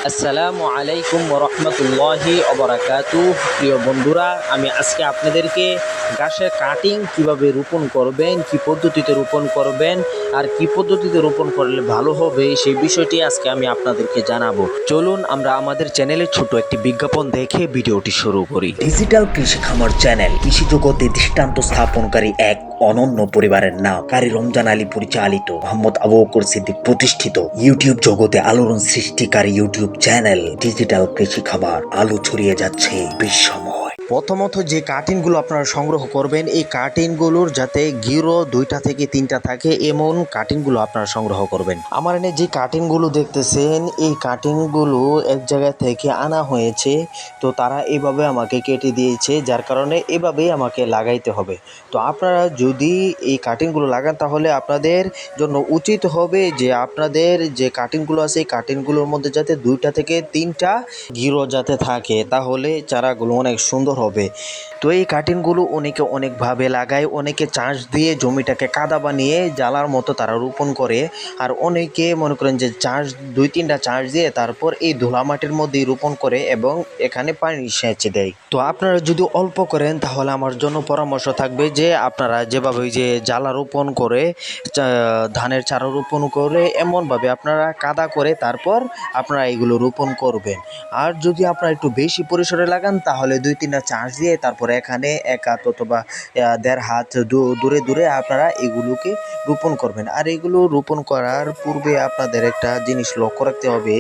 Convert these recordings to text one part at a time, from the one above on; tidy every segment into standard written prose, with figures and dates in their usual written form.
আসসালামু আলাইকুম রহমতুল্লাহি অবরাকাতু। প্রিয় বন্ধুরা, আমি আজকে আপনাদেরকে গাছের কাটিং কিভাবে রোপণ করবেন, কি পদ্ধতিতে রোপণ করবেন আর কি পদ্ধতিতে রোপণ করলে ভালো হবে সেই বিষয়টি আজকে আমি আপনাদেরকে জানাবো। চলুন আমরা আমাদের চ্যানেলে ছোট একটি বিজ্ঞাপন দেখে ভিডিওটি শুরু করি। ডিজিটাল কৃষি খামার চ্যানেল কৃষি জগতে দৃষ্টান্ত স্থাপনকারী এক অনন্য পরিবারের নাম কারি রমজান আলী পরিচালিত, মোহাম্মদ আবু বকর সিদ্দিক প্রতিষ্ঠিত, ইউটিউব জগতে আলোড়ন সৃষ্টিকারী ইউটিউব চ্যানেল ডিজিটাল কৃষি খামার আলো ছড়িয়ে যাচ্ছে বিশ্বময়। প্রথমত যে কাটিংগুলো আপনারা সংগ্রহ করবেন, এই কাটিংগুলোর যাতে গিরো 2টা থেকে 3টা থাকে এমন কাটিংগুলো আপনারা সংগ্রহ করবেন। আমার এনে যে কাটিংগুলো দেখতেছেন, এই কাটিংগুলো এক জায়গা থেকে আনা হয়েছে, তো তারা এভাবে আমাকে কেটে দিয়েছে, যার কারণে এভাবেই আমাকে লাগাইতে হবে। তো আপনারা যদি এই কাটিংগুলো লাগান তাহলে আপনাদের জন্য উচিত হবে যে আপনাদের যে কাটিংগুলো আছে এই কাটিংগুলোর মধ্যে যাতে 2টা থেকে 3টা গিরো যাতে থাকে, তাহলে চারাগুলো অনেক সুন্দর হবে। তো এই কাটিংগুলো অনেকে অনেকভাবে লাগায়, অনেকে চাষ দিয়ে জমিটাকে কাদা বানিয়ে জ্বালার মতো তারা রোপণ করে, আর অনেকে মনে করেন যে চাষ 2-3টা চাষ দিয়ে তারপর এই ধুলা মাটির মধ্যেই রোপণ করে এবং এখানে পানি সেচে দেয়। তো আপনারা যদি অল্প করেন তাহলে আমার জন্য পরামর্শ থাকবে যে আপনারা যেভাবে যে জ্বালা রোপণ করে ধানের চারা রোপণ করে এমনভাবে আপনারা কাদা করে তারপর আপনারা এগুলো রোপণ করবেন। আর যদি আপনারা একটু বেশি পরিসরে লাগান তাহলে 2-3টা চাষ দিয়ে তারপরে এখানে 1 হাত অথবা 1.5 হাত দূরে দূরে আপনারা এগুলোকে রোপণ করবেন। আর এগুলো রোপণ করার পূর্বে আপনাদের একটা জিনিস লক্ষ্য রাখতে হবে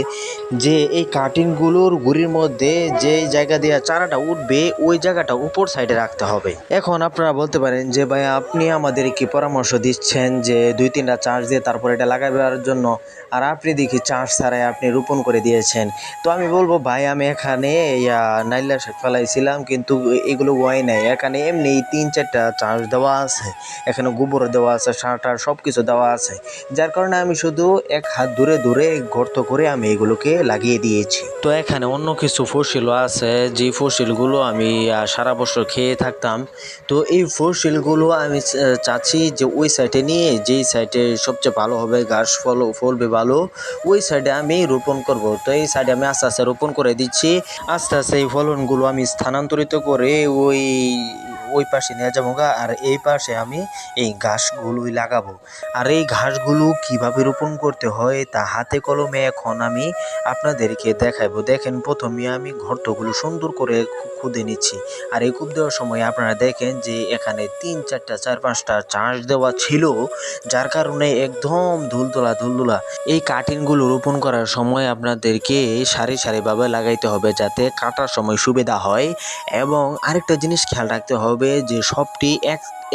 যে এই কাটিংগুলোর গুঁড়ির মধ্যে যে জায়গা দিয়ে চারাটা উঠবে ওই জায়গাটা উপর সাইডে রাখতে হবে। এখন আপনারা বলতে পারেন যে ভাই আপনি আমাদের কি পরামর্শ দিচ্ছেন যে 2-3টা চাষ দিয়ে তারপর এটা লাগাবার জন্য, আর আপনি দেখি চাষ ছাড়াই আপনি রোপণ করে দিয়েছেন। তো আমি বলবো ভাই, আমি এখানে নাইলা শাক ফেলাইছিলাম কিন্তু এগুলো হয় নাই, এখানে এমনি 3-4টা চাষ দেওয়া আছে, এখানে গোবর দেওয়া আছে, সার টার সব কিছু দেওয়া আছে, যার কারণে আমি শুধু 1 হাত দূরে দূরে গর্ত করে আমি এগুলোকে লাগিয়ে দিয়েছি। তো এখানে অন্য কিছু ফসিলও আছে, যে ফসিলগুলো আমি সারা বছর খেয়ে থাকতাম। তো এই ফসিলগুলো আমি চাচ্ছি যে ওই সাইডে নিয়ে, যেই সাইডে সবচেয়ে ভালো হবে, ঘাস ফলবে ভালো, ওই সাইডে আমি রোপণ করব। তো এই সাইডে আমি আস্তে আস্তে রোপণ করে দিচ্ছি। আস্তে আস্তে এই ফলনগুলো আমি স্থানান্তরিত করে ওই পাশে নিয়ে যাবো গা, আর এই পাশে আমি এই ঘাসগুলোই লাগাবো। আর এই ঘাসগুলো কিভাবে রোপণ করতে হয় তা হাতে কলমে এখন আমি আপনাদেরকে দেখাবো। দেখেন, প্রথমে আমি গর্তগুলো সুন্দর করে খুদে নিচ্ছি। আর এই কূপ দেওয়ার সময় আপনারা দেখেন যে এখানে 3-4টা 4-5টা চাষ দেওয়া ছিল, যার কারণে একদম ধুলদুলা। এই কাটিংগুলো রোপণ করার সময় আপনাদেরকে সারি সারিভাবে লাগাইতে হবে যাতে কাটার সময় সুবিধা হয়। এবং আরেকটা জিনিস খেয়াল রাখতে হবে যে সবটি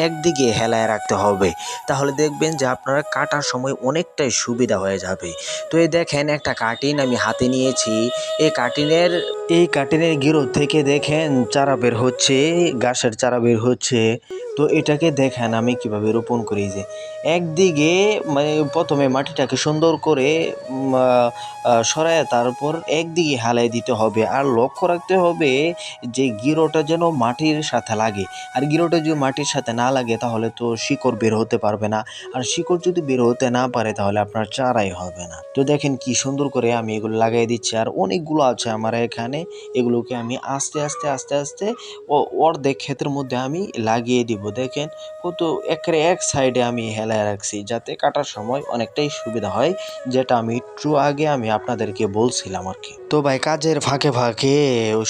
একদিকে হেলায় রাখতে হবে, তাহলে দেখবেন যে আপনারা কাটার সময় অনেকটাই সুবিধা হয়ে যাবে। তো এই দেখেন, একটা কাটিং আমি হাতে নিয়েছি। এই কাটিনের গিরো থেকে দেখেন চারা বের হচ্ছে, গাছের চারা বের হচ্ছে। তো এটাকে দেখেন আমি কিভাবে রোপণ করি। যে একদিকে মানে প্রথমে মাটিটাকে সুন্দর করে সরায় তারপর একদিকে হালাই দিতে হবে, আর লক্ষ্য রাখতে হবে যে গিরোটা যেন মাটির সাথে লাগে। আর গিরোটা যদি মাটির সাথে না লাগে তাহলে তো শিকড় বের হতে পারবে না, আর শিকড় যদি বের হতে না পারে তাহলে আপনার চারাই হবে না। তো দেখেন কি সুন্দর করে আমি এগুলো লাগাই দিচ্ছি। আর অনেকগুলো আছে আমার এখানে, এগুলোকে আমি আস্তে আস্তে অর্ধেক ক্ষেতের মধ্যে আমি লাগিয়ে দিব। দেখেন কত এক সাইডে আমি হেলায় রাখছি যাতে কাটার সময় অনেকটাই সুবিধা হয়, যেটা আমি একটু আগে আমি আপনাদেরকে বলছিলাম আর কি। তো ভাই, কাজের ফাঁকে ফাঁকে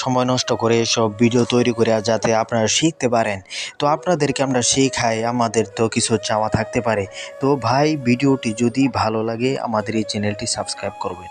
সময় নষ্ট করে সব ভিডিও তৈরি করে যাতে আপনারা শিখতে পারেন, তো আপনাদেরকে আমরা শেখাই, আমাদের তো কিছু চাওয়া থাকতে পারে। তো ভাই, ভিডিওটি যদি ভালো লাগে আমাদের এই চ্যানেলটি সাবস্ক্রাইব করবেন।